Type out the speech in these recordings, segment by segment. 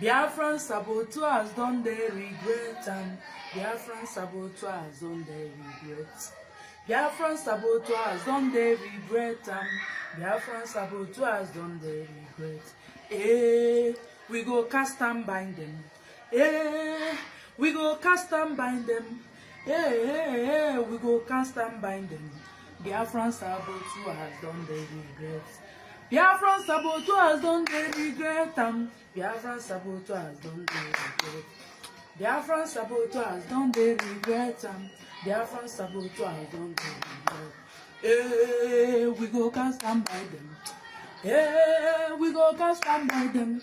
Biafran saboteurs don't they regret and Biafran saboteurs don't they regret. Biafran saboteurs don't they regret and Biafran saboteurs don't they regret. We go cast and bind them. We go cast and bind them. We go cast and bind them. Biafran saboteurs don't they regret. Biafran saboteurs don't they regret them. Biafran saboteurs don't they regret. Biafran saboteurs don't they regret them. Biafran saboteurs don't they regret. We go cast and bind them. We go cast and bind them.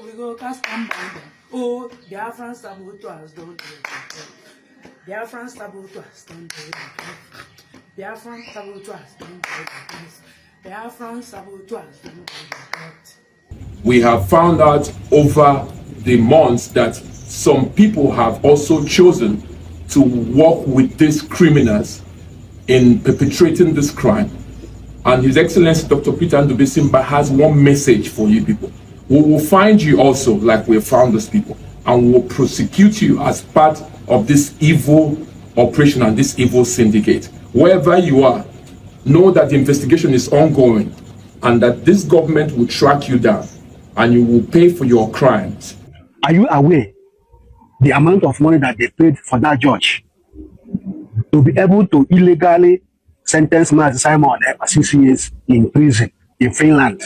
We go cast and bind them. Oh, Biafran saboteurs don't they regret. Biafran saboteurs don't they regret. Biafran saboteurs don't they regret. Biafran saboteurs don't they regret. We have found out over the months that some people have also chosen to work with these criminals in perpetrating this crime. And His Excellency Dr. Peter Ndubuisimba has one message for you people. We will find you also like we have found these people, and we will prosecute you as part of this evil operation and this evil syndicate. Wherever you are, know that the investigation is ongoing and that this government will track you down and you will pay for your crimes. Are you aware the amount of money that they paid for that judge to be able to illegally sentence Mazi Simon for 6 years in prison in Finland?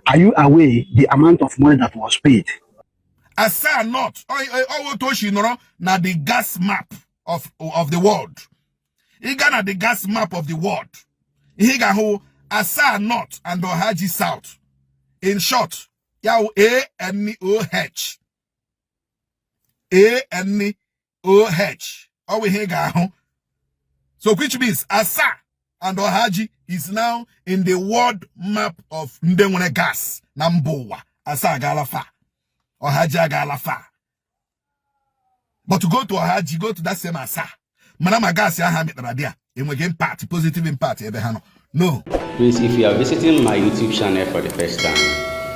Are you aware the amount of money that was paid? I say not. Now the gas map of the world. He got the gas map of the world. He got who Asa North and Ohaji South. In short, Yao A-N-O-H. A-N-O-H. Oh, we got who. So which means Asa and Ohaji is now in the world map of Ndemune gas. Nambowa. Asa Galafa. Ohaji Galafa. But to go to Ohaji, go to that same Asa. Manama gas ya hamit radia. Impact, positive impact. No. Please, if you are visiting my YouTube channel for the first time,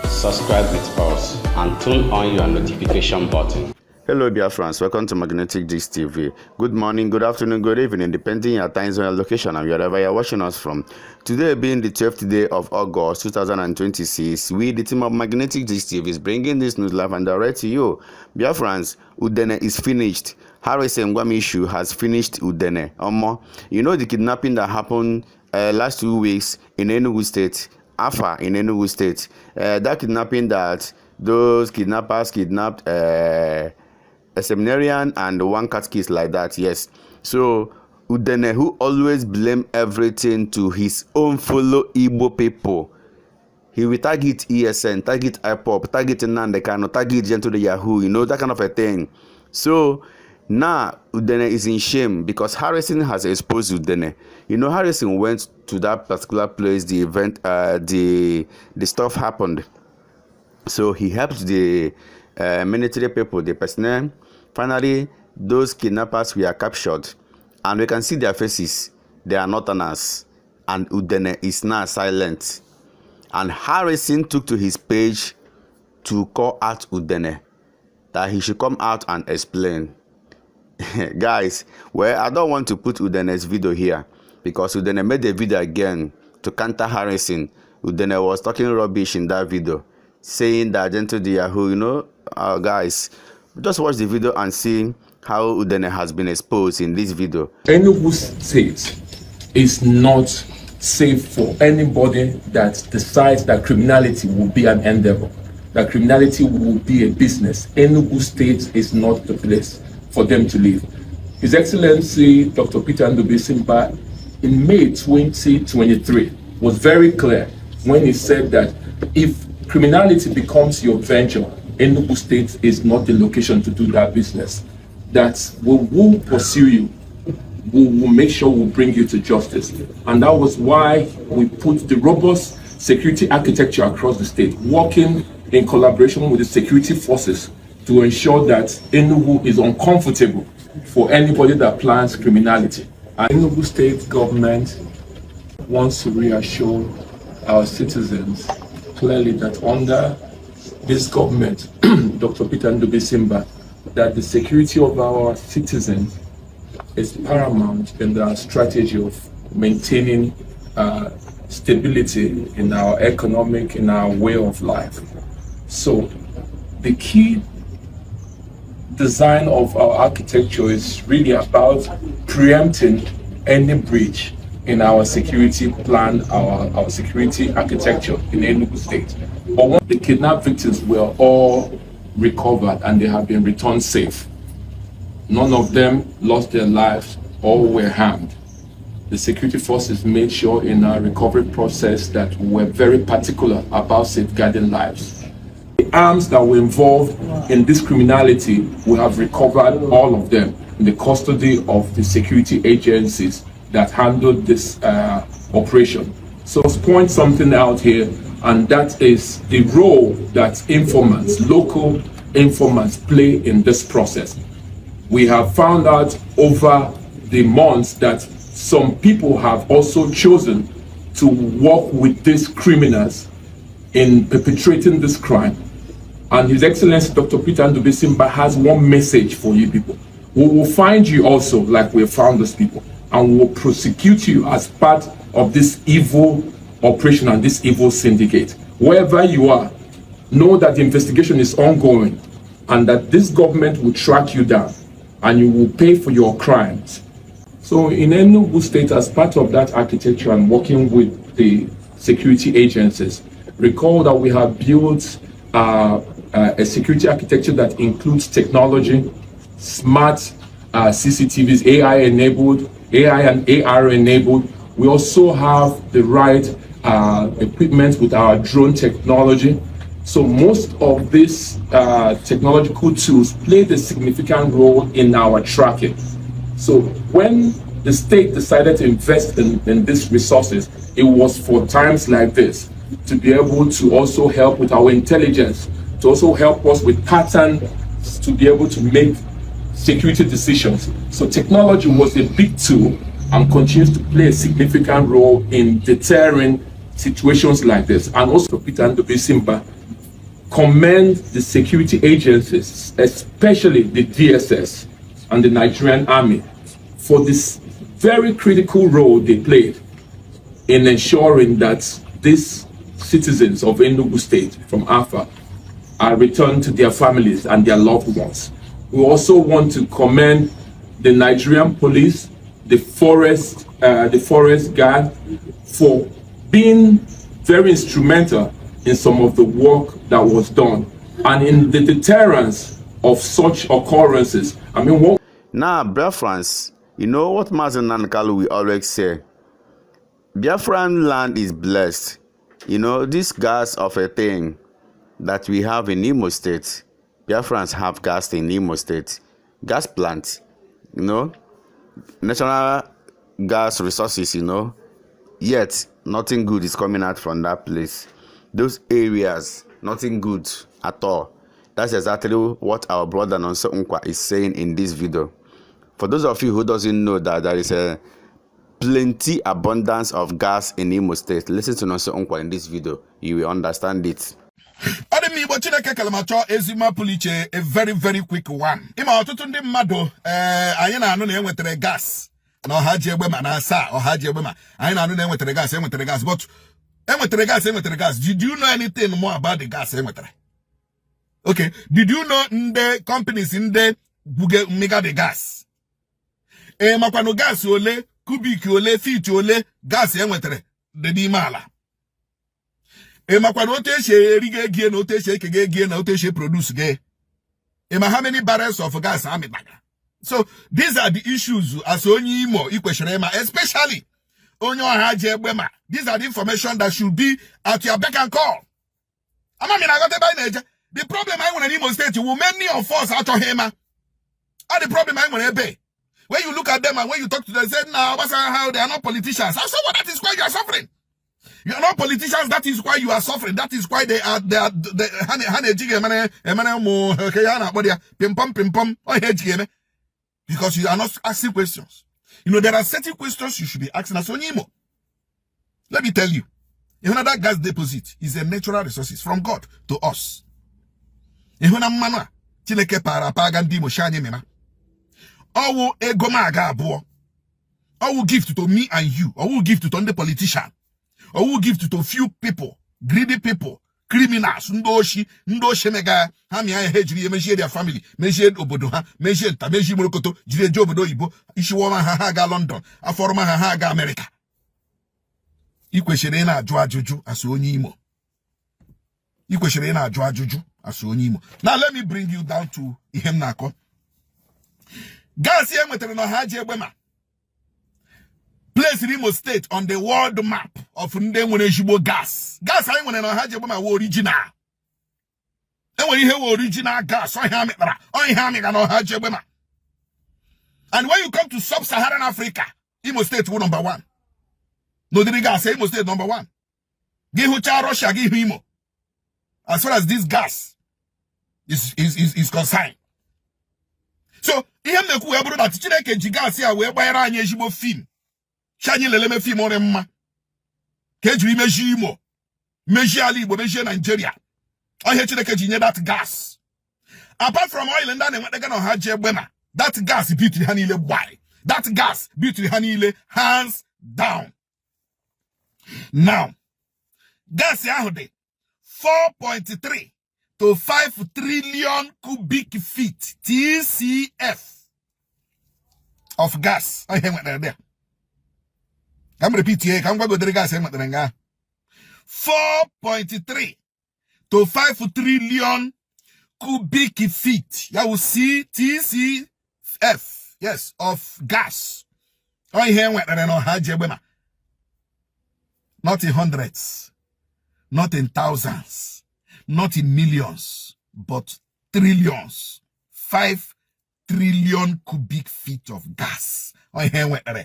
subscribe with us and turn on your notification button. Hello Biafrans, welcome to Magnetic Gist TV. Good morning, good afternoon, good evening, depending on your time zone and location and wherever you're watching us from. Today being the 12th day of August 2026, we, the team of Magnetic Gist TV, is bringing this news live and direct to you. Biafrans, Udele is finished. Harris Ngwam issue has finished Udele. You know the kidnapping that happened last 2 weeks in Enugu State, Affa in Enugu State. That kidnapping that those kidnappers kidnapped a seminarian and one catechist like that, yes. So Udele, who always blame everything to his own fellow Igbo people, he will target ESN, target IPOB, target Nandekano, target Gentle the Yahoo, you know, that kind of a thing. So now Udele is in shame because Harrison has exposed Udele. You know, Harrison went to that particular place, the event, the stuff happened. So he helped the military people, the personnel. Finally, those kidnappers were captured, and we can see their faces. They are northerners, and Udele is now silent. And Harrison took to his page to call out Udele that he should come out and explain. Guys, well, I don't want to put Udele's video here because Udele made a video again to counter Harrison. Udele was talking rubbish in that video, saying that Gentle the Yahoo, you know, guys, just watch the video and see how Udele has been exposed in this video. Enugu State is not safe for anybody that decides that criminality will be an endeavor, that criminality will be a business. Enugu State is not the place for them to live. His Excellency Dr. Peter Ndubuisimba in May 2023 was very clear when he said that if criminality becomes your venture, Enugu State is not the location to do that business. That we will pursue you. We will make sure we'll bring you to justice. And that was why we put the robust security architecture across the state, working in collaboration with the security forces to ensure that Enugu is uncomfortable for anybody that plans criminality. And Enugu State government wants to reassure our citizens clearly that under this government, Dr. Peter Ndubisimba, that the security of our citizens is paramount in the strategy of maintaining stability in our economic, in our way of life. So the key design of our architecture is really about preempting any breach in our security plan, our security architecture in Enugu State. But the kidnapped victims were all recovered and they have been returned safe. None of them lost their lives or were harmed. The security forces made sure in our recovery process that we were very particular about safeguarding lives. The arms that were involved in this criminality, we have recovered all of them in the custody of the security agencies that handled this operation. So let's point something out here, and that is the role that informants, local informants, play in this process. We have found out over the months that some people have also chosen to work with these criminals in perpetrating this crime. And His Excellency Dr. Peter Ndubisimba has one message for you people. We will find you also like we found these people, and we will prosecute you as part of this evil operation and this evil syndicate. Wherever you are, know that the investigation is ongoing and that this government will track you down and you will pay for your crimes. So in Enugu State, as part of that architecture and working with the security agencies, recall that we have built a security architecture that includes technology, smart CCTVs, AI-enabled, AI and AR-enabled. We also have the right equipment with our drone technology. So most of these technological tools played a significant role in our tracking. So when the state decided to invest in these resources, it was for times like this, to be able to also help with our intelligence, to also help us with patterns, to be able to make security decisions. So technology was a big tool and continues to play a significant role in deterring situations like this. And also Peter Ndubisimba commend the security agencies, especially the DSS and the Nigerian army, for this very critical role they played in ensuring that these citizens of Enugu State from Affa are returned to their families and their loved ones. We also want to commend the Nigerian police, the forest guard, for being very instrumental in some of the work that was done and in the deterrence of such occurrences. I mean, what now, Biafrans, you know what Mazen Nankalu will always say? Biafran land is blessed. You know, this gas of a thing that we have in Imo State, Biafrans have gas in Imo State, gas plant, you know, national gas resources, you know, yet nothing good is coming out from that place. Those areas, nothing good at all. That's exactly what our brother Nonso Nkwa is saying in this video. For those of you who doesn't know that there is a plenty abundance of gas in Imo State, listen to Nonso Nkwa in this video. You will understand it. A very, very quick one. Ima otutu ndi mmadu anyị na-anụ na enwetere gas na ọhaji egbema na asa ọhaji egbema anyị na-anụ na enwetere gas but enwetere gas. Did you know anything more about the gas enwetere? Okay, did you know the companies in the buge mega the gas? Makwano gas ole kubik ole feet ole gas enwetere de di mala. Makwano oteshe erige gie na oteshe kege gie na oteshe produce ge. How many barrels of gas are made? So these are the issues as only more especially on your haje bema. These are the information that should be at your beck and call. The problem I want in Imo State, will many of us out of him. And the problem I want to be. When you look at them and when you talk to them, say, no, how they are not politicians. I said, well, that is why you are suffering. You are not politicians, that is why you are suffering. That is why they are because you are not asking questions. You know, there are certain questions you should be asking as Onyimo. Let me tell you, another gas deposit is a natural resources from God to us. Ihuna mmanụ Chineke para paga ndi mo shanye mema. Owu ego ma aga abuo. Owu gift to me and you. Owu gift to the politician. Owu gift to few people, greedy people, criminals, ndoshi mega, hami ya hejiri meji their family, meji obodo ha, meji ta, meji morokoto, jire obodo Igbo, ishi woma ha ga London, aforma ha ga America. Ikweshere na ajụ ajụjụ as onye Imo. Ikweshere na ajụ ajụjụ as onye Imo. Now let me bring you down to ihem nako. Gas ye mwetere no haji egbema. Place Imo State on the world map of Ndenwenejibo gas. Gas I want to know how you original. And when you hear original gas, and when you come to sub-Saharan Africa, Imo State will number 1. No, the gas Imo State number 1. Give Russia, give Imo. As far as this gas is concerned. So, here me ku ebro that Chineke gas here we buy ran Ejibo film. Shanye lele me film on mma. Kejuri meji Imo. Meji Ali Igbo, meji Nigeria. I hear Chineke jinye that gas. Apart from oil and then they gonna have Jebema. That gas beat the hanile why? That gas beat the hanile hands down. Now, gas yahude 4.3 to 5 trillion cubic feet TCF of gas. I hear what there. Come repeat here. Come go to the gas. 4.3 to 5 trillion cubic feet. You will see TCF. Yes, of gas. I hear what I know. Not in hundreds, not in thousands, not in millions, but trillions. 5 trillion cubic feet of gas. I hear what I know.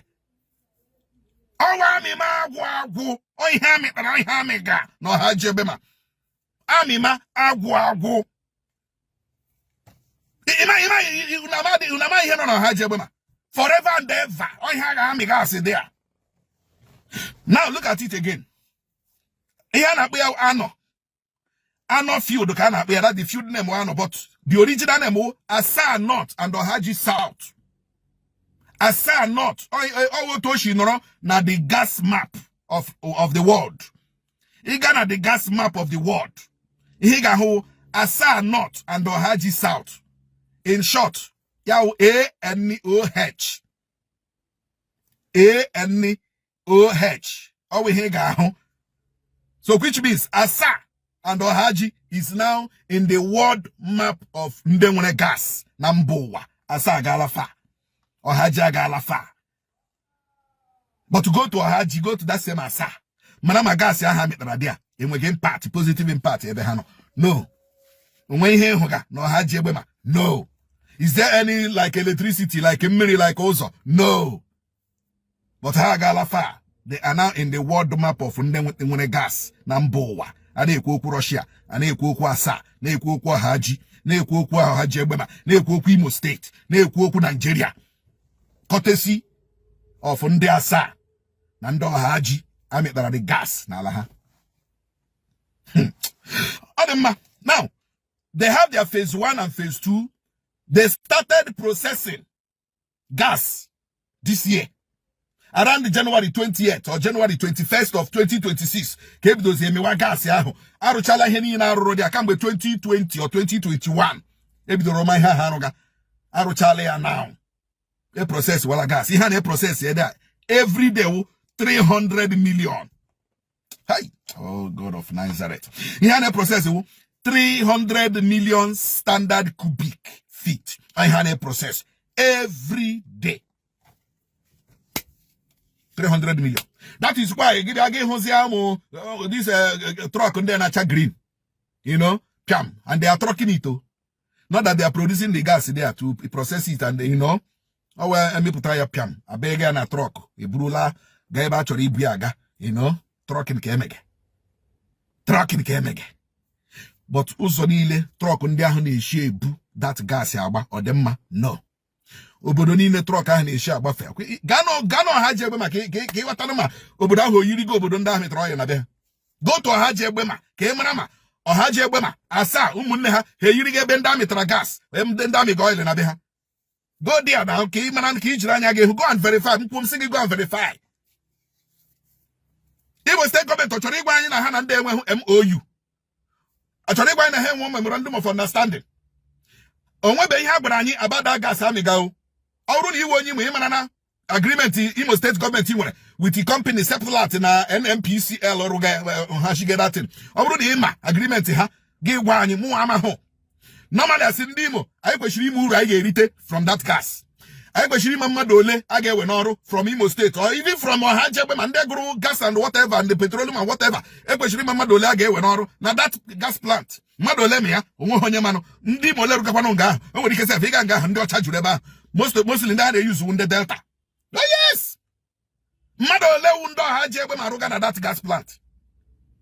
No hajebema. Amima agwago. Forever and ever. There. Now look at it again. Ano field can be that the field name one, but the original name Asa North and Ohaji South. Asa North. Na the gas map of the world. Iga the gas map of the world. Iga ho Asa North and Ohaji South. In short, yaw ANOH. ANOH. Owe higa ho. So which means Asa and Ohaji is now in the world map of Ndenwene gas. Nambowa. Asa Galafa. Ohaji Galafa. But to go to Ohaji, go to that same Asa. Manama gas ya hamit radia. Impact, positive impact. No. No Ohaji ebema. No. Is there any like electricity, like a mirror, like also? No. But Hagalafa, they are now in the world map of Ndenwene gas. Nambowa. Ane kwoku Russia, ane kwoku Asa, ne kwoku Haji, ne kwoku Haji Ebema, ne kwoku Imo State, ne kwoku Nigeria. Courtesy of Nde Asa, Nando Haji, ametara the gas na alaha. Now, they have their phase 1 and phase 2. They started processing gas this year. Around the January 28th or January 21st of 2026, keep those emewa gas yaho. Aruchala heni na aruro dia kambe 2020 or 2021. Ebi do Roma ha haroga. Aruchala ya now. A process wala gas. He had a process here every day 300 million. Hey, oh God of Nazareth. He had a process 300 million standard cubic feet. I had a process every day. 300 million. That is why this truck and then green. You know, piam. And they are trucking it too. Not that they are producing the gas there to process it and you know. Oh well, me put piam. A beg and a truck. A brula, gaiba chori biaga, you know, trucking kemege. Trucking kemege. But usonile truck and there shape that gas yaba or them no. Obodo niile truck ahụ na-eshi agbafe gano Ohaji Egbema ka ịghọtara ma obodo ahụ oyiri go obodo ndị ahụ metara ọya na be go to Ohaji Egbema ka ị mara ma Ohaji Egbema, Asa, Umunneha, Heyirige Bendami Tragas, Bendami Goyle na beha. Go there now, okay, man, go and verify. Go and verify. Igbo State government achọrọ ịgwa anyị na ha na ndị enwe MOU. Achọrọ ịgwa anyị na ha enwe memorandum of understanding. Onwebe ihe a gwara anyị about that gas amịgao. Ọ bụrụ na iwe onye Imo ịmara na agreement Imo State government nwere with the company Seplat na NNPCL ọrụ ha shigedatin. Ọ bụrụ na ịma agreement ha gị gwa anyị mụ amahụ. Normally as ndị Imo anyị kwesịrị ime uru anyị ga-erite from that gas. I kwesịrị ime mmadụ ole a ga-ewe n'ọrụ from Imo State or even from Ohaji Egbema and they grow gas and whatever and the petroleum and whatever. Kwesịrị ime mmadụ ole a ga-ewe n'ọrụ na that gas plant. Mmadụ ole ma ya onwe onye manụ ndị Imo ole rụgakwanụ nga ahụ. O nwere ike sef ịga nga ahụ ndị ọcha juru ebe ahụ. Mostly ndị a na-use ndị Delta. Oh yes. Mmadụ ole wu ndị Ohaji Egbema arụga na that gas plant.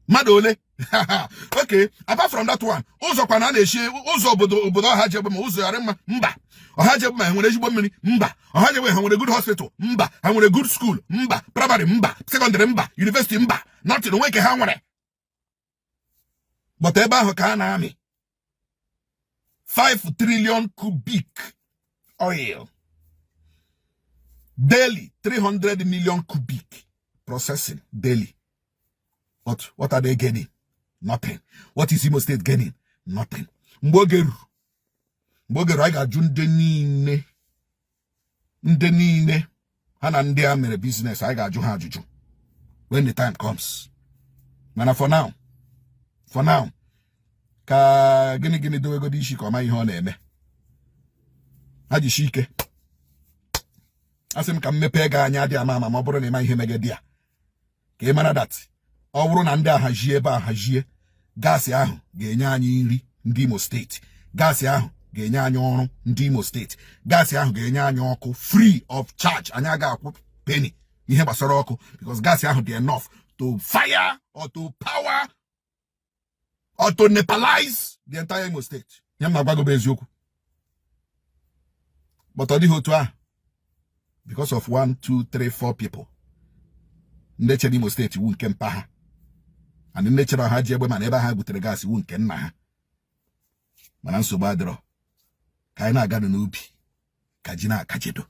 Mmadụ ole. Okay, apart from that one, ụzọ kwa na na-eshi ụzọ obodo Ohaji Egbema ụzọ yara mma mba. Ohaji Egbema nwere ezigbo mmiri mba. Ohaji Egbema nwere good hospital mba. Ha nwere good school mba. Primary mba. Secondary mba. University mba. Nothing onwe ke ha nwere. But ebe ahụ ka a na-amị 5 trillion cubic oil. Daily 300 million cubic processing daily. But what are they getting? Nothing. What is Imo State getting? Nothing. Mbogeru I ga-ajụ ndị niile ha na ndị a mere business I ga-ajụ ha ajụjụ when the time comes. Mana for now ka gịnị dowegodi isi ka ọma ihe ọ na-eme ha jishi ike asị m ka mmepe ga anya dị ama ma ọ bụrụ na ịma ihe megede ya ka ị mara that ọ bụrụ na ndị ahajie ebe ahajie gaasị ahụ ga-enye anyị nri ndị Imo steeti gaasị ahụ ga-enye anyị ọrụ ndị Imo steeti gaasị ahụ ga-enye anyị ọkụ free of charge anyị ga-akwụ penny ihe gbasara ọkụ because gaasị ahụ dị enough to fire or to power or to Nepalize the entire Imo state. Ya na-agwa gị eziokwu. But ọ dịghị otu ahụ because of 1, 2, 3, 4 people ndị chere Imo steeti wu nke mpa ha and ndị chere Ohaji Egbema na ebe ha butere gaasị wu nke nna ha mana nsogbu adịrọ ka anyị na-agadụ n'ubi ka ji na-akajedo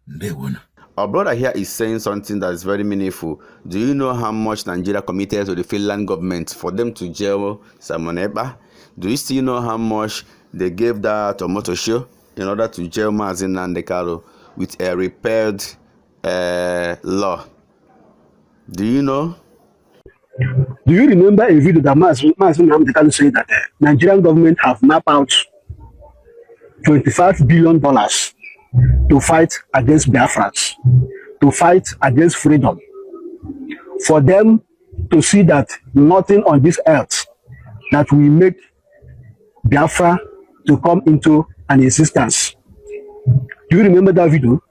ndewonu. Our brother here is saying something that is very meaningful. Do you know how much Nigeria committed to the Finland government for them to jail Simon Ekpa? Do you still know how much they gave that Tomato show in order to jail Mazin Nandekaro with a repaired law? Do you know? Do you remember a video that Mazin Nandekaro said that the Nigerian government have mapped out $25 billion to fight against Biafrans, to fight against freedom, for them to see that nothing on this earth that will make Biafra to come into an existence. Do you remember that video?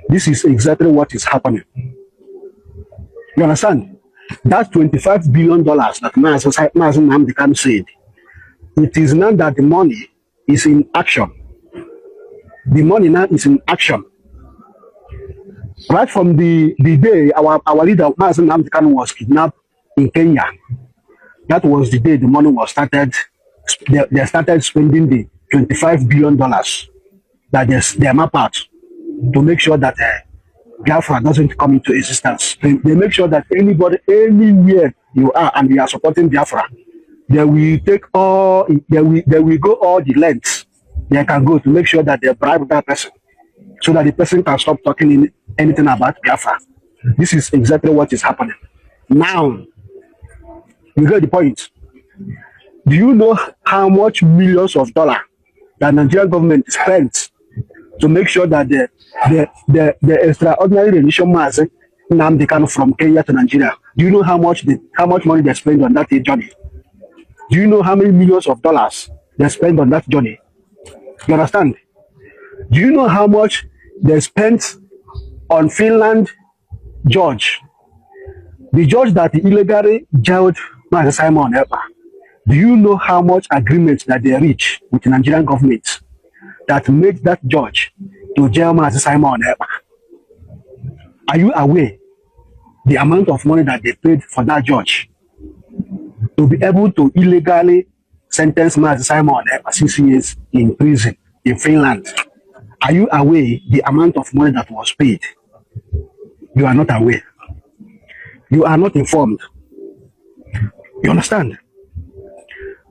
This is exactly what is happening. You understand? That $25 billion that Mazin Nandekaro said, it is now that the money is in action. The money now is in action. Right from the day our leader Mazin Nandekaro was kidnapped in Kenya, that was the day the money was started. They started spending the $25 billion that they map out to make sure that Biafra doesn't come into existence. They make sure that anybody, anywhere you are and you are supporting Biafra, they will take all, they will go all the lengths they can go to make sure that they bribe that person so that the person can stop talking anything about Biafra. This is exactly what is happening. Now, you get the point. Do you know how much millions of dollars the Nigerian government spent to make sure that the extraordinary rendition Mazin Nandekaro from Kenya to Nigeria, do you know how much money they spend on that journey? Do you know how many millions of dollars they spend on that journey? You understand? Do you know how much they spent on Finland judge? The judge that illegally jailed Simon Ekpa. Do you know how much agreements that they reach with the Nigerian government that made that judge to jail Simon Ekpa? Are you aware the amount of money that they paid for that judge to be able to illegally sentence Mazi Simon 6 years in prison in Finland. Are you aware the amount of money that was paid? You are not aware. You are not informed. You understand?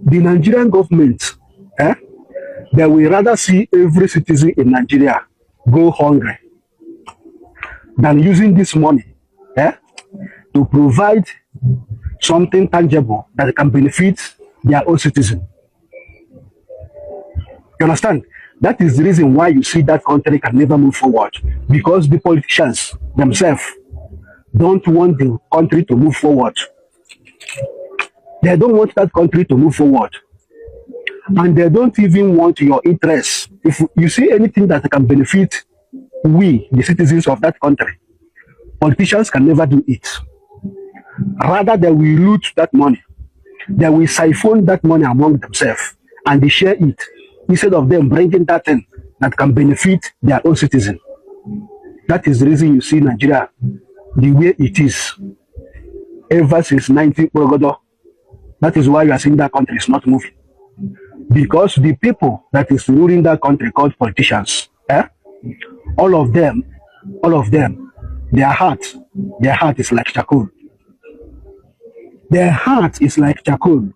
The Nigerian government, they will rather see every citizen in Nigeria go hungry than using this money to provide something tangible that can benefit their own citizen. You understand? That is the reason why you see that country can never move forward, because the politicians themselves don't want the country to move forward. They don't want that country to move forward. And they don't even want your interests. If you see anything that can benefit we, the citizens of that country, politicians can never do it. Rather, they will loot that money. They will siphon that money among themselves and they share it, instead of them bringing that in that can benefit their own citizen. That is the reason you see Nigeria the way it is ever since 1900. That is why you are seeing that country is not moving. Because the people that is ruling that country called politicians, all of them, their heart is like charcoal. Their heart is like charcoal.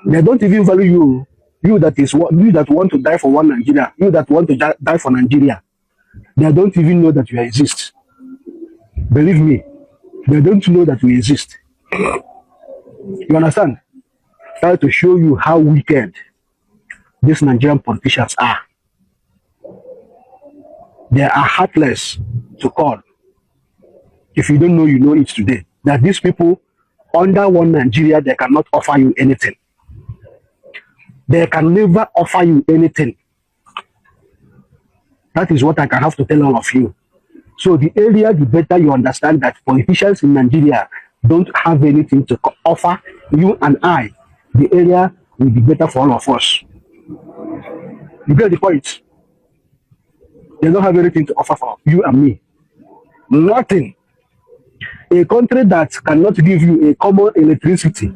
They don't even value you that want to die for one Nigeria, you that want to die for Nigeria. They don't even know that you exist. Believe me, they don't know that we exist. You understand? Try to show you how wicked these Nigerian politicians are. They are heartless to call. If you don't know, you know it today. That these people, under one Nigeria, they cannot offer you anything. They can never offer you anything. That is what I can have to tell all of you. So the earlier, the better you understand that politicians in Nigeria don't have anything to offer you and I, the area will be better for all of us. You get the point? They don't have anything to offer for you and me. Nothing. A country that cannot give you a common electricity,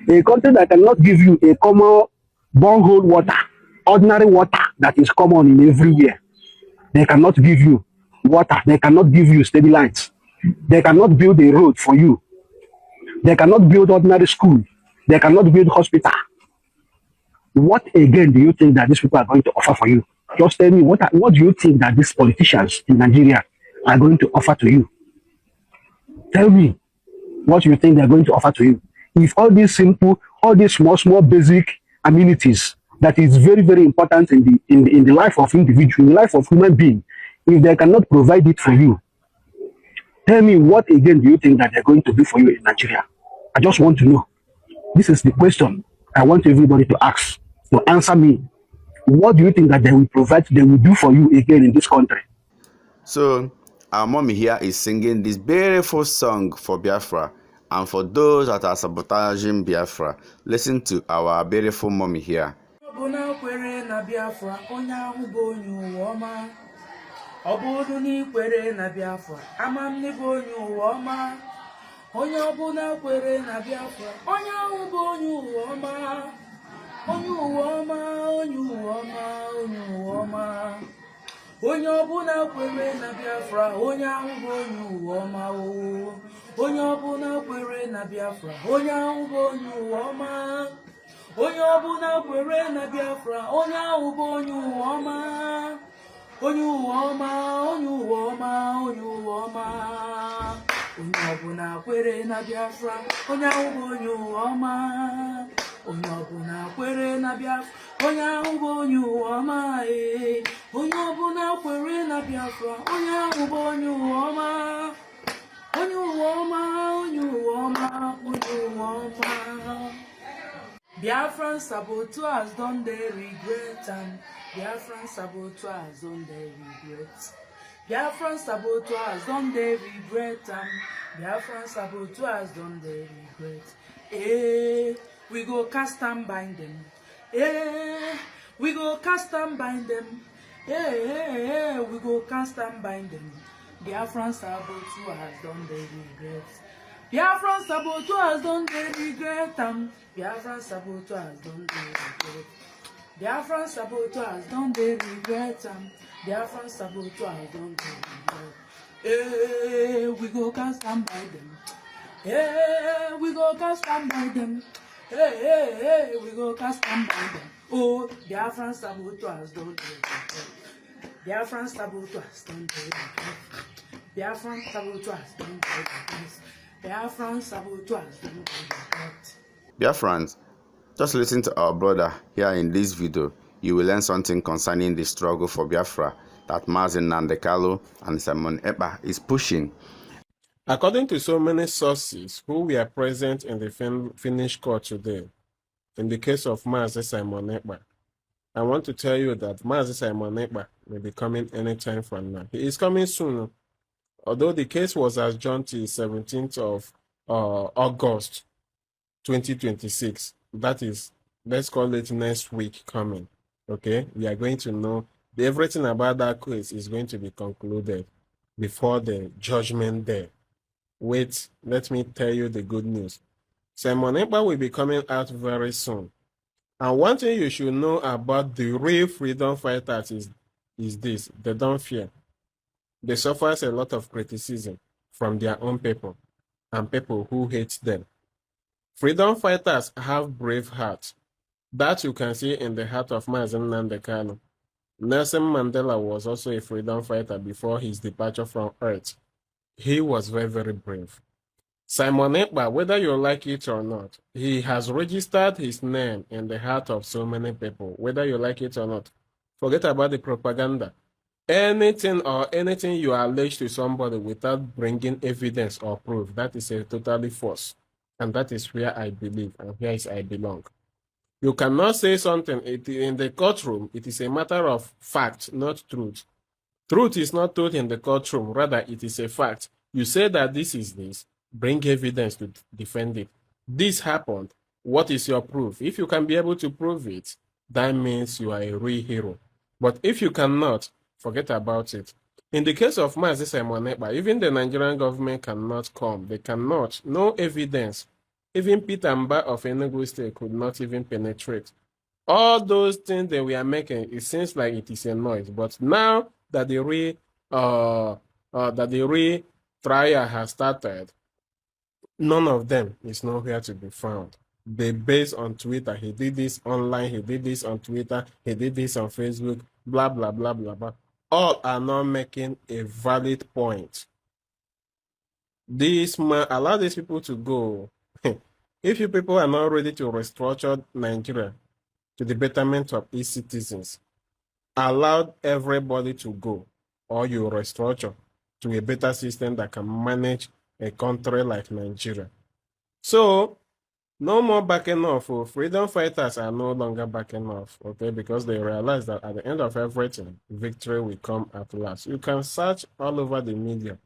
a country that cannot give you a common borehole water, ordinary water that is common in everywhere. They cannot give you water. They cannot give you steady lights. They cannot build a road for you. They cannot build ordinary school. They cannot build hospital. What again do you think that these people are going to offer for you? Just tell me, what do you think that these politicians in Nigeria are going to offer to you? Tell me what you think they're going to offer to you. If all these simple, all these small basic amenities that is very, very important in the life of individual, in the life of human being, if they cannot provide it for you, tell me what again do you think that they're going to do for you in Nigeria? I just want to know. This is the question I want everybody to ask, to answer me. What do you think that they will provide, they will do for you again in this country? So, our mommy here is singing this beautiful song for Biafra and for those that are sabotaging Biafra. Listen to our beautiful mommy here. Obodo ni kwere na Biafra amamne bụ onye ụwa ọma onye ọbụla kwere na Biafra onye ahụ bụ onye ụwa ọma onye ụwa ọma onye ụwa ọma onye ụwa ọma onye ọbụla kwere na Biafra onye ahụ bụ onye ụwa ọma onye ọbụla kwere na Biafra onye ahụ bụ onye ụwa ọma onye ọbụla kwere na Biafra onye ahụ bụ onye ụwa ọma onye ụwa ọma onye ụwa ọma onye ụwa ọma onye ọbụla kwere na Biafra onye ahụ bụ onye ụwa ọma onye ọbụla kwere na Biafra onye ahụ bụ onye ụwa ọma onye ọbụla kwere na Biafra onye ahụ bụ onye ụwa ọma onye ụwa ọma onye ụwa ọma onye ụwa ọma. Biafran saboteurs don't they regret and Biafran saboteurs don't they regret. Biafran saboteurs don't they regret and Biafran saboteurs don't they regret. We go cast and bind them. We go cast and bind them. We go cast and bind them. Biafran saboteurs don't they regret. Biafran saboteurs don't they regret them. Biafran saboteurs don't they regret. Biafran saboteurs don't they regret them. Biafran saboteurs don't they regret. Hey, we go can't stand by them. Hey, we go can't stand by them. Hey, we go can't stand by them. Oh, Biafran saboteurs don't they regret. Biafran saboteurs don't they regret. Biafran saboteurs don't they regret. Biafran saboteurs don't they regret. Biafrans, just listen to our brother here in this video. You will learn something concerning the struggle for Biafra that Mazi Nnamdi Kanu and Simon Ekpa is pushing. According to so many sources who were present in the Finnish court today, in the case of Mazi Simon Ekpa, I want to tell you that Mazi Simon Ekpa will be coming anytime from now. He is coming soon. Although the case was adjourned till 17th of August 2026, that is, let's call it next week coming. Okay, we are going to know everything about that case is going to be concluded before the judgment day. Wait, let me tell you the good news. Simon Ekpa will be coming out very soon. And one thing you should know about the real freedom fighters is this: they don't fear. They suffer a lot of criticism from their own people and people who hate them. Freedom fighters have brave hearts. That you can see in the heart of Mazi Nnamdi Kanu. Nelson Mandela was also a freedom fighter before his departure from Earth. He was very, very brave. Simon Ekpa, whether you like it or not, he has registered his name in the heart of so many people, whether you like it or not. Forget about the propaganda. Anything you allege to somebody without bringing evidence or proof, that is a totally false. And that is where I believe and where I belong. You cannot say something in the courtroom. It is a matter of fact, not truth. Truth is not told in the courtroom. Rather, it is a fact. You say that this is this. Bring evidence to defend it. This happened. What is your proof? If you can be able to prove it, that means you are a real hero. But if you cannot, forget about it. In the case of Mazi Simon Ekpa, even the Nigerian government cannot come. They cannot. No evidence. Even Peter Mba of Enugu State could not even penetrate. All those things that we are making, it seems like it is a noise. But now that the real trial has started, none of them is nowhere to be found. They base on Twitter. He did this online. He did this on Twitter. He did this on Facebook. Blah, blah, blah, blah, blah. All are not making a valid point. This man, allow these people to go. If you people are not ready to restructure Nigeria to the betterment of its citizens, allow everybody to go, or you restructure to a better system that can manage a country like Nigeria. So, no more backing off. Freedom fighters are no longer backing off, okay, because they realize that at the end of everything, victory will come at last. You can search all over the media.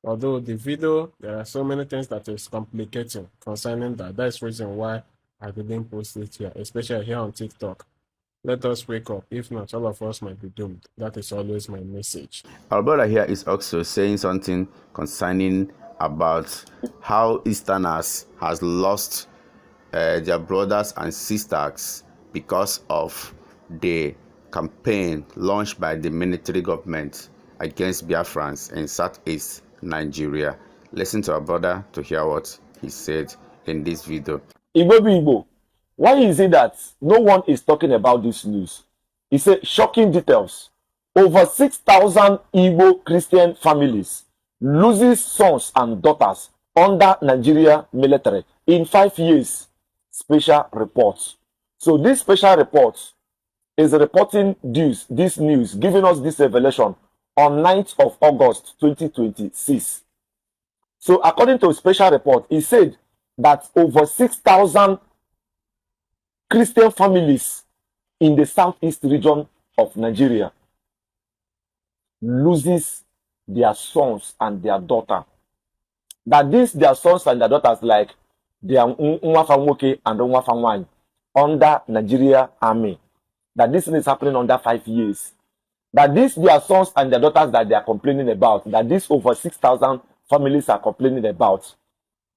Although the video, there are so many things that is complicating concerning that. That's the reason why I didn't post it here, especially here on TikTok. Let us wake up. If not, all of us might be doomed. That is always my message. Our brother here is also saying something concerning about how Easterners has lost their brothers and sisters because of the campaign launched by the military government against Biafrans in Southeast Nigeria. Listen to our brother to hear what he said in this video. Igbo, why is it that no one is talking about this news? It's a shocking details. Over 6,000 Igbo Christian families loses sons and daughters under Nigeria military in 5 years. Special reports. So this special report is reporting this news, giving us this revelation on 9th of August 2026. So according to a special report, it said that over 6,000 Christian families in the southeast region of Nigeria loses their sons and their daughter. That these their sons and their daughters, like their Nwafanwoke and Nwafanwany, under Nigeria army. That this thing is happening under 5 years. That these their sons and their daughters that they are complaining about, that these over 6,000 families are complaining about,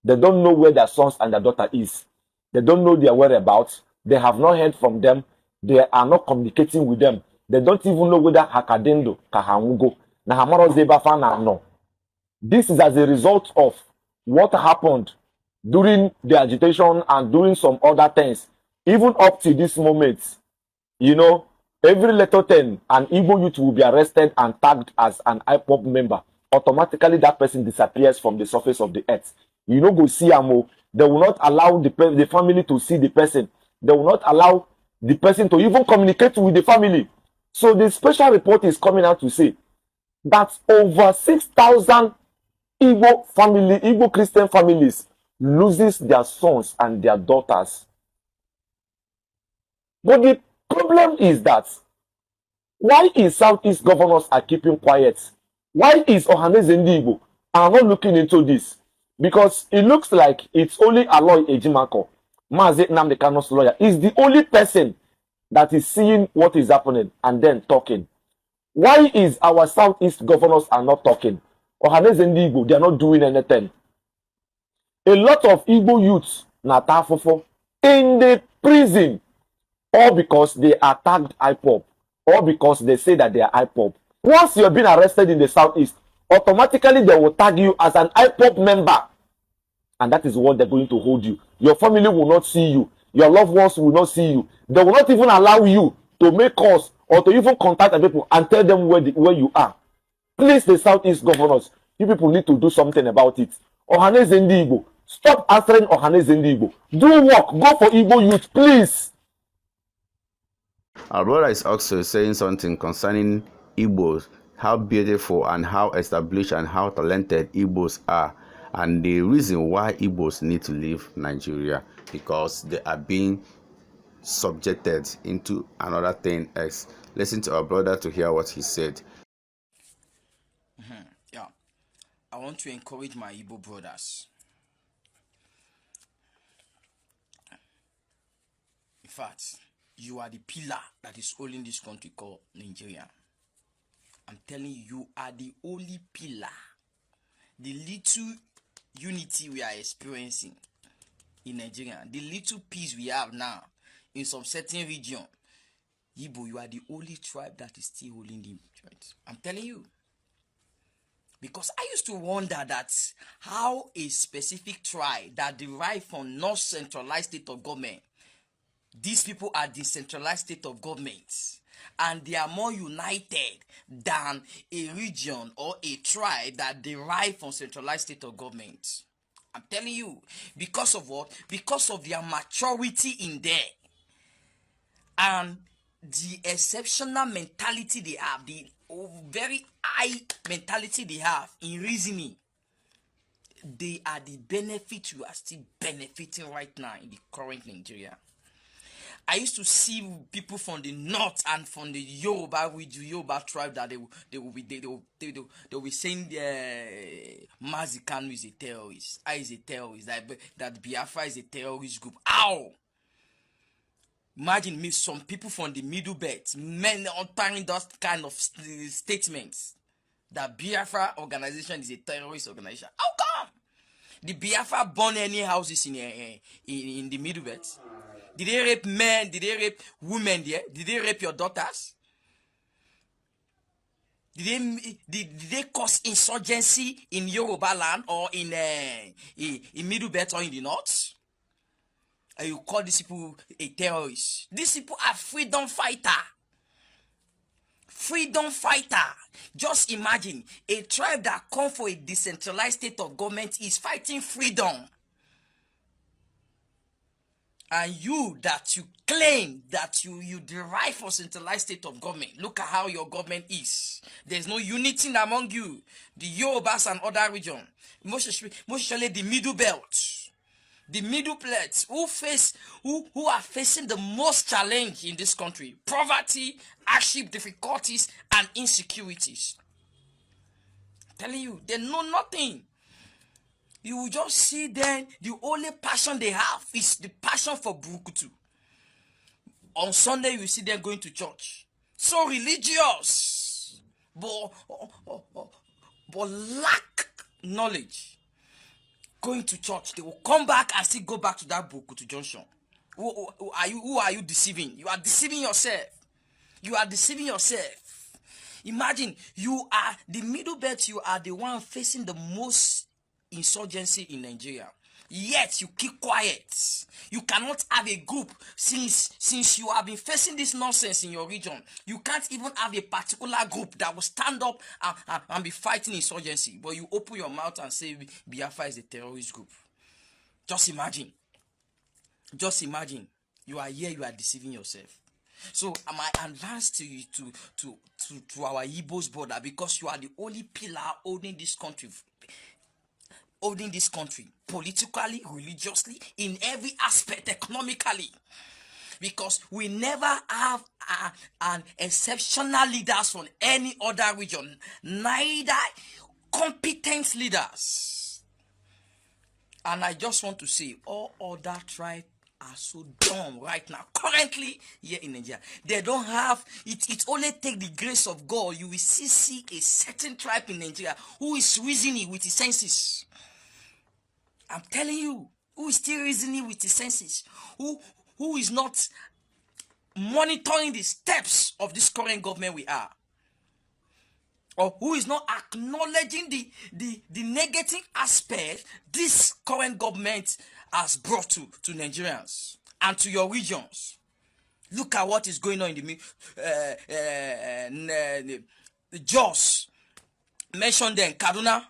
They don't know where their sons and their daughter is. They don't know their whereabouts. They have not heard from them. They are not communicating with them. They don't even know whether Hakadendo, Kahangugo, Nahamaro Zebafana, no. This is as a result of what happened during the agitation and doing some other things. Even up to this moment, you know, every letter 10, an Igbo youth will be arrested and tagged as an IPOB member. Automatically, that person disappears from the surface of the earth. You know, go see Amo. They will not allow the family to see the person. They will not allow the person to even communicate with the family. So the special report is coming out to say that over 6,000 Igbo Christian families loses their sons and their daughters. But the problem is that why is Southeast governors are keeping quiet? Why is Ohaneze Igbo are not looking into this? Because it looks like it's only Aloy Ejimako, Mazi Nnamdi Kanu's lawyer, is the only person that is seeing what is happening and then talking. Why is our Southeast governors are not talking? Ohaneze Igbo, they are not doing anything. A lot of Igbo youths na tafofo in the prison, all because they are tagged IPOB, or because they say that they are IPOB. Once you have been arrested in the Southeast, automatically they will tag you as an IPOB member. And that is what they're going to hold you. Your family will not see you. Your loved ones will not see you. They will not even allow you to make calls or to even contact the people and tell them where you are. Please, the Southeast governors, you people need to do something about it. Ohaneze Igbo, stop answering Ohaneze Igbo. Do work. Go for Igbo youth, please. Our brother is also saying something concerning Igbos, how beautiful and how established and how talented Igbos are, and the reason why Igbos need to leave Nigeria, because they are being subjected into another thing else. Listen to our brother to hear what he said. Yeah, I want to encourage my Igbo brothers. In fact, you are the pillar that is holding this country called Nigeria. I'm telling you, you are the only pillar. The little unity we are experiencing in Nigeria, the little peace we have now in some certain region, Igbo, you are the only tribe that is still holding the joint. I'm telling you. Because I used to wonder that how a specific tribe that derived from not centralized state of government, these people are decentralized state of government, and they are more united than a region or a tribe that derive from centralized state of government. I'm telling you, because of what? Because of their maturity in there and the exceptional mentality they have, the very high mentality they have in reasoning. They are the benefit you are still benefiting right now in the current Nigeria. I used to see people from the north and from the Yoruba, with the Yoruba tribe, that they will be saying Mazi Kanu is a terrorist. I is a terrorist. That Biafra is a terrorist group. Ow! Imagine me, some people from the middle belt, men uttering those kind of statements that Biafra organization is a terrorist organization. How come? Did Biafra burn any houses in the middle belt? Did they rape men? Did they rape women there? Did they rape your daughters? Did they cause insurgency in Yoruba land or in middle belt or in the north? And you call these people a terrorist? These people are freedom fighter. Freedom fighter. Just imagine a tribe that comes for a decentralized state of government is fighting freedom. And you that you claim that you derive from centralized state of government, look at how your government is. There's no unity among you. The Yorubas and other regions, most especially the middle belt. The middle plates who are facing the most challenge in this country: poverty, hardship, difficulties, and insecurities. I'm telling you, they know nothing. You will just see them, the only passion they have is the passion for Burukutu. On Sunday, you see them going to church. So religious, but lack knowledge. going to church. They will come back and still go back to that book to junction. Who are you deceiving? You are deceiving yourself. You are deceiving yourself. Imagine you are the middle belt. You are the one facing the most insurgency in Nigeria. Yet you keep quiet. You cannot have a group since you have been facing this nonsense in your region. You can't even have a particular group that will stand up and be fighting insurgency. But you open your mouth and say Biafra is a terrorist group. Just imagine. Just imagine. You are here. You are deceiving yourself. So my advice to you to our Igbo's border, because you are the only pillar holding this country politically, religiously, in every aspect, economically, because we never have an exceptional leaders from any other region, neither competent leaders. And I just want to say, all other tribes are so dumb right now, currently here in Nigeria. They don't have it only takes the grace of God. You will see a certain tribe in Nigeria who is reasoning with his senses. I'm telling you, who is still reasoning with his senses, who is not monitoring the steps of this current government we are, or who is not acknowledging the negative aspect this current government has brought to Nigerians and to your regions. Look at what is going on in the Jos, mentioned them, Kaduna,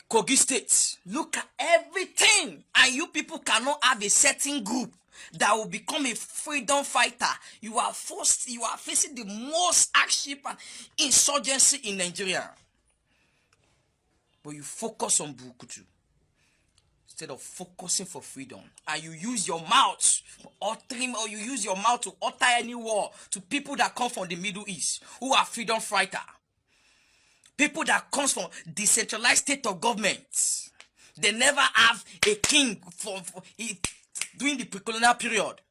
Kogi State. Look at everything, and you people cannot have a certain group that will become a freedom fighter. You are facing the most hardship and insurgency in Nigeria. But you focus on Bukutu instead of focusing for freedom, and you use your mouth to utter any war to people that come from the Middle East who are freedom fighter. People that comes from decentralized state of government. They never have a king during the pre-colonial period.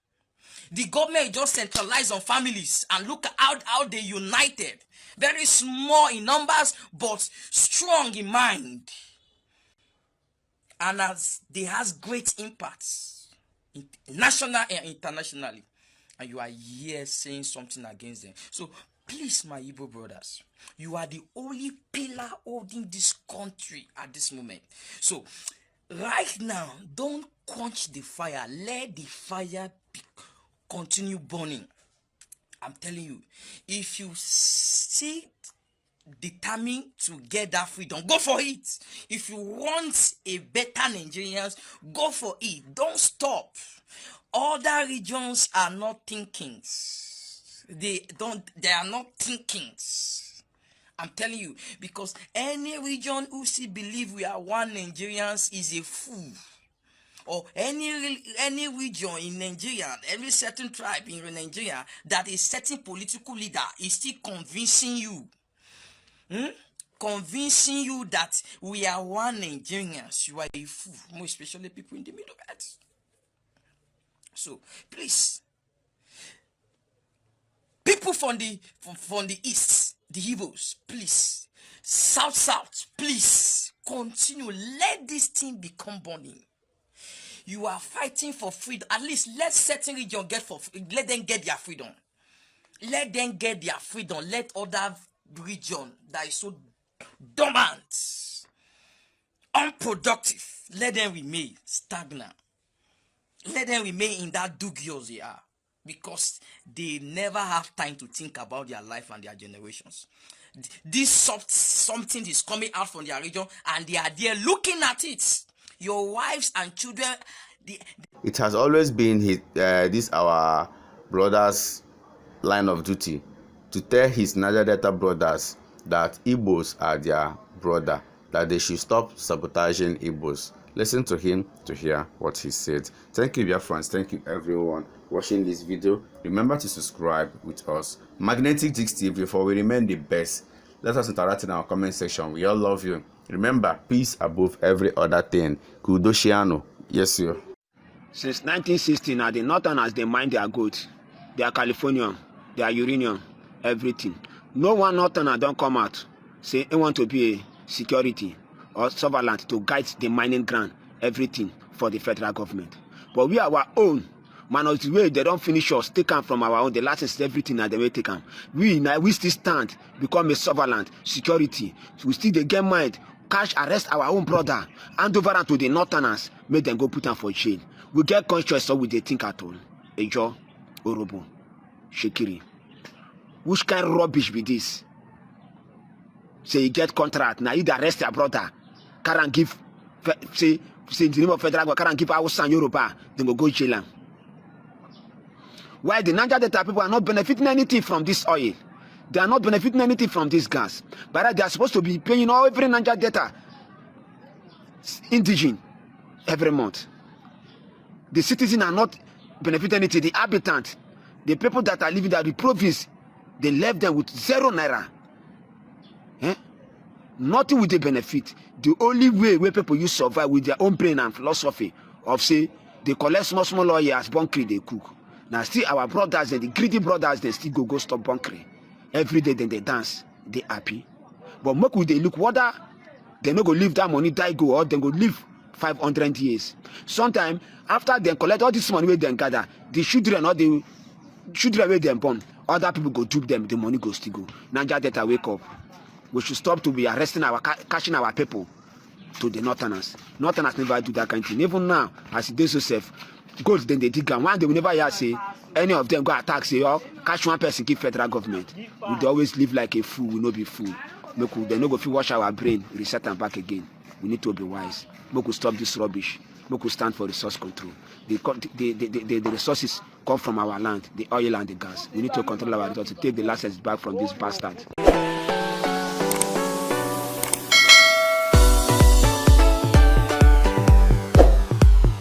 The government just centralized on families, and look at how they united. Very small in numbers, but strong in mind. And as they has great impacts, national and internationally. And you are here saying something against them. So please, my Igbo brothers, you are the only pillar holding this country at this moment. So right now, don't quench the fire. Let the fire continue burning. I'm telling you, if you see determined to get that freedom, go for it. If you want a better Nigerians, go for it. Don't stop. Other regions are not thinking. They are not thinking. I'm telling you, because any region who still believe we are one Nigerians is a fool. Or any region in Nigeria, every certain tribe in Nigeria that a certain political leader is still convincing you. Convincing you that we are one Nigerians, you are a fool, more especially people in the Middle Belt. So please, people from the east, the Igbos, please, south, please continue. Let this thing become burning. You are fighting for freedom. At least let certain region let them get their freedom. Let them get their freedom. Let other region that is so dormant, unproductive, let them remain stagnant. Let them remain in that dubious they are, because they never have time to think about their life and their generations. This something is coming out from their region, and they are there looking at it. Your wives and children. It has always been this our brother's line of duty to tell his Niger Delta brothers that Igbos are their brother, that they should stop sabotaging Igbos. Listen to him to hear what he said. Thank you, Biafrans. Thank you, everyone watching this video. Remember to subscribe with us. Magnetic Dix TV, for we remain the best. Let us interact in our comment section. We all love you. Remember, peace above every other thing. Kudoshiano. Yes, sir. Since 1960, now the Northerners, they mind their goods, their Californium, their uranium, everything. No one Northerner don't come out say they want to be a security or surveillance to guide the mining ground. everything for the federal government. But we are our own. Minority way they don't finish us, take them from our own. The license everything and they may take them. We still stand, become a sovereign security. So we still they get mind, cash arrest our own brother, hand over to the northerners, make them go put them for jail. We get conscious so we they think at all. Ejo, Orobo, Shekiri. Which kind of rubbish be this? Say you get contract, now you arrest your brother, can't give say in the name of federal government, can't give our son Yoruba, then go jail. Why the Niger Delta people are not benefiting anything from this oil? They are not benefiting anything from this gas. But they are supposed to be paying all every Niger Delta indigene every month. The citizens are not benefiting anything. The inhabitants, the people that are living there, the province, they left them with 0 naira. Nothing will they benefit. The only way where people use survive with their own brain and philosophy of say they collect small oil as bunkering they cook. Now still our brothers and the greedy brothers they still go stop bunkering. Every day then they dance, they happy. But make we they look whether they no go leave that money die go or they go live 500 years. Sometimes after they collect all this money where they gather, the children or the children where they born, other people go dupe them, the money go still go. Niger Delta wake up. We should stop to be arresting catching our people to the northerners. Northerners never do that kind of thing. Even now, as it is so safe, gold then they dig and one they will never hear say any of them go attack say oh catch one person give federal government. We always live like a fool, we no be fool. Make we they no go fit wash our brain, reset and back again. We need to be wise. Make we stop this rubbish. Make we stand for resource control. The resources come from our land, the oil and the gas. We need to control our resources, take the license back from this bastard.